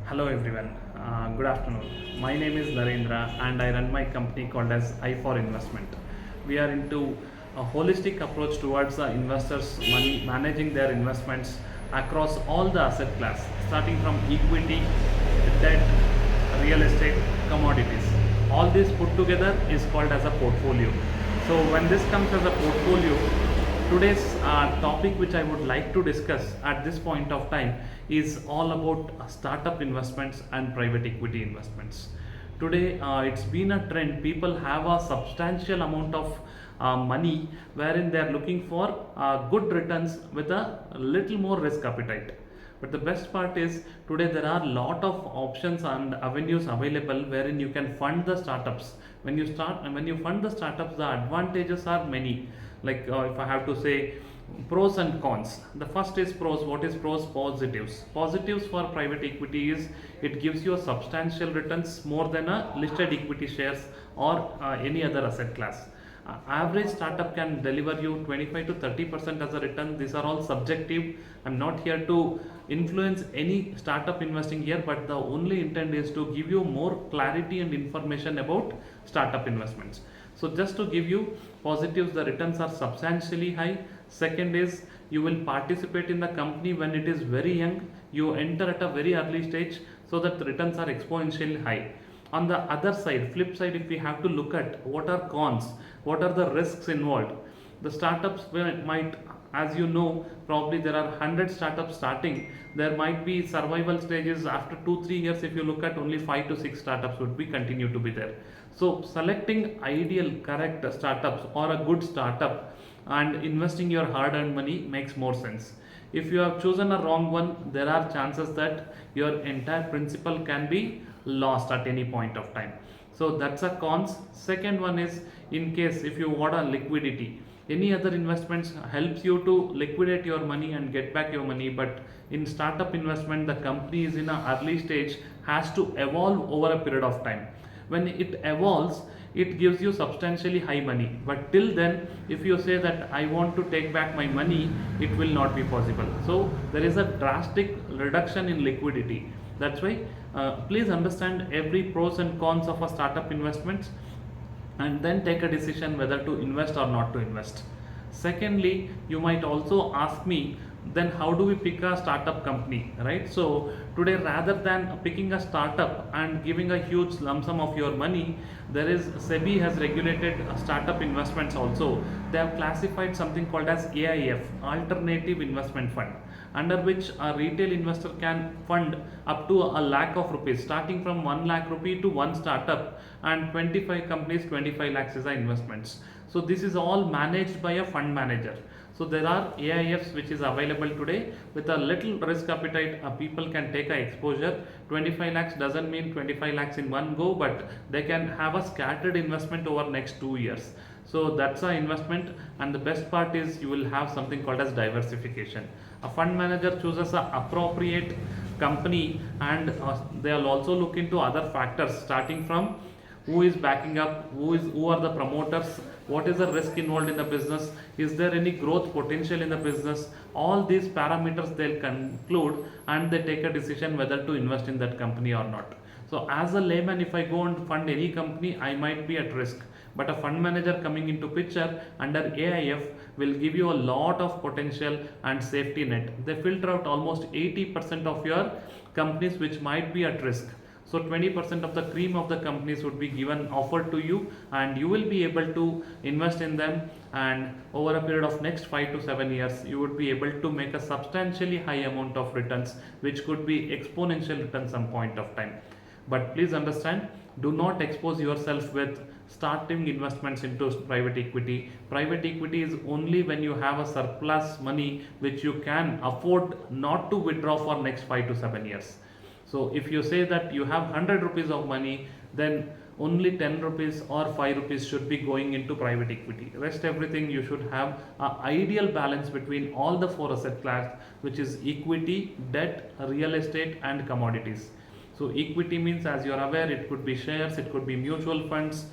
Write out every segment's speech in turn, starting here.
Hello everyone. Good afternoon. My name is Narendra and I run my company called as I4 Investment. We are into a holistic approach towards the investors' money, managing their investments across all the asset class, starting from equity, debt, real estate, commodities. All this put together is called as a portfolio. So when this comes as a portfolio, today's topic which I would like to discuss at this point of time is all about startup investments and private equity investments. Today, it's been a trend. People have a substantial amount of money wherein they are looking for good returns with a little more risk appetite. But the best part is today there are a lot of options and avenues available wherein you can fund the startups. When you fund the startups, the advantages are many. Like if I have to say pros and cons. The first is pros. What is pros? Positives. Positives for private equity is it gives you a substantial returns more than a listed equity shares or any other asset class. Average startup can deliver you 25 to 30% as a return. These are all subjective. I'm not here to influence any startup investing here, but the only intent is to give you more clarity and information about startup investments. So just to give you positives, the returns are substantially high. Second is you will participate in the company when it is very young. You enter at a very early stage so that the returns are exponentially high. On the other side, flip side, if we have to look at what are cons, what are the risks involved, the startups might, as you know, probably there are 100 startups starting. There might be survival stages after 2 3 years. If you look at, only 5 to 6 startups would be continue to be there. So selecting ideal correct startups or a good startup and investing your hard earned money makes more sense. If you have chosen a wrong one, there are chances that your entire principal can be lost at any point of time. So that's a cons. Second one is, in case if you want a liquidity, any other investments helps you to liquidate your money and get back your money, but in startup investment the company is in a early stage, has to evolve over a period of time. When it evolves, it gives you substantially high money, but till then if you say that I want to take back my money, it will not be possible. So there is a drastic reduction in liquidity. That's why please understand every pros and cons of a startup investments and then take a decision whether to invest or not to invest. Secondly, you might also ask me, then how do we pick a startup company, right? So today, rather than picking a startup and giving a huge lump sum of your money, there is SEBI has regulated startup investments also. They have classified something called as AIF, Alternative Investment Fund, under which a retail investor can fund up to a lakh of rupees, starting from 1 lakh rupee to one startup, and 25 companies, 25 lakhs is the investments. So this is all managed by a fund manager. So there are AIFs which is available today with a little risk appetite. People can take a exposure. 25 lakhs doesn't mean 25 lakhs in one go, but they can have a scattered investment over next 2 years. So that's a investment, and the best part is you will have something called as diversification. A fund manager chooses a appropriate company, and they'll also look into other factors, starting from who is backing up, who are the promoters, what is the risk involved in the business, is there any growth potential in the business. All these parameters they'll conclude, and they take a decision whether to invest in that company or not. So as a layman, if I go and fund any company, I might be at risk, but a fund manager coming into picture under AIF will give you a lot of potential and safety net. They filter out almost 80% of your companies which might be at risk. So 20% of the cream of the companies would be given offered to you, and you will be able to invest in them, and over a period of next 5 to 7 years you would be able to make a substantially high amount of returns, which could be exponential return some point of time. But please understand, do not expose yourself with starting investments into private equity. Private equity is only when you have a surplus money which you can afford not to withdraw for next 5 to 7 years. So if you say that you have 100 rupees of money, then only 10 rupees or 5 rupees should be going into private equity. Rest everything you should have an ideal balance between all the four asset class, which is equity, debt, real estate and commodities. So equity means, as you are aware, it could be shares, it could be mutual funds.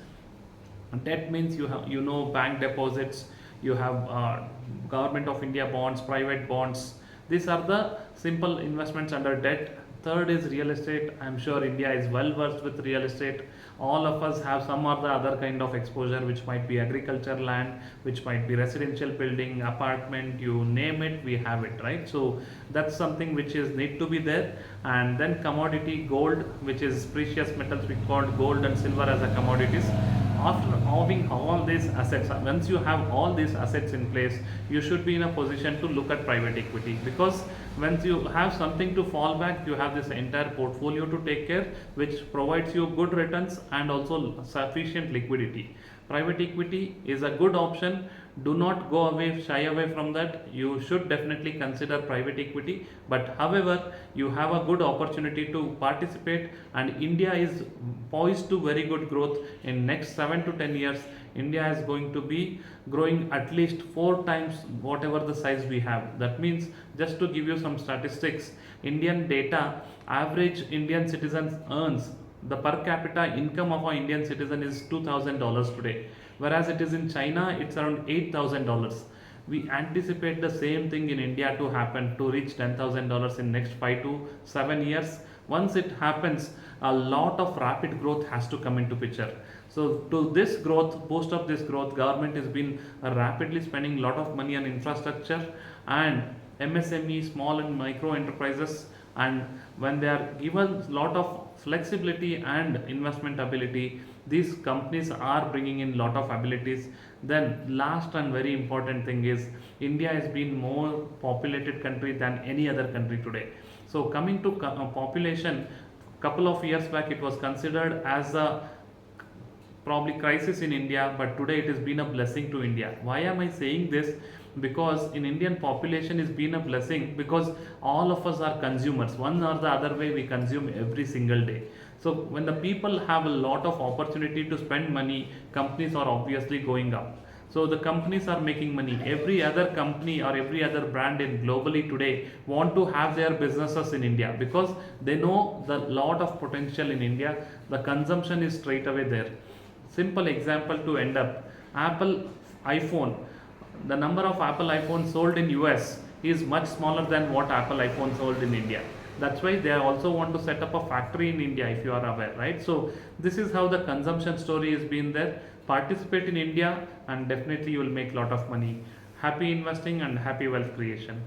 Debt means you have, bank deposits, you have government of India bonds, private bonds, These are the simple investments under debt. Third is real estate. I'm sure India is well versed with real estate. All of us have some or the other kind of exposure, which might be agriculture land, which might be residential building, apartment, you name it, we have it, right? So that's something which is need to be there. And then commodity gold, which is precious metals, we call gold and silver as a commodities. After having all these assets, once you have all these assets in place, you should be in a position to look at private equity, because once you have something to fall back, you have this entire portfolio to take care, which provides you good returns and also sufficient liquidity. Private equity is a good option. Do not go away, shy away from that. You should definitely consider private equity. But however, you have a good opportunity to participate, and India is poised to very good growth in next 7 to 10 years. India is going to be growing at least 4 times whatever the size we have. That means, just to give you some statistics, Indian data, average Indian citizens earns, the per capita income of an Indian citizen is $2,000 today, whereas it is in China, it's around $8,000. We anticipate the same thing in India to happen, to reach $10,000 in next 5 to 7 years. Once it happens, a lot of rapid growth has to come into picture. So to this growth, post of this growth, government has been rapidly spending a lot of money on infrastructure and MSME, small and micro enterprises, and when they are given a lot of flexibility and investment ability, these companies are bringing in lot of abilities. Then last and very important thing is, India has been more populated country than any other country today. So coming to population, couple of years back it was considered as a probably crisis in India, but today it has been a blessing to India. Why am I saying this? Because in Indian population has been a blessing, because all of us are consumers. One or the other way we consume every single day. So when the people have a lot of opportunity to spend money, companies are obviously going up. So the companies are making money. Every other company or every other brand in globally today want to have their businesses in India, because they know the lot of potential in India. The consumption is straight away there. Simple example to end up, Apple iPhone, the number of Apple iPhones sold in US is much smaller than what Apple iPhone sold in India. That's why they also want to set up a factory in India, if you are aware, right? So this is how the consumption story has been there. Participate in India and definitely you will make lot of money. Happy investing and happy wealth creation.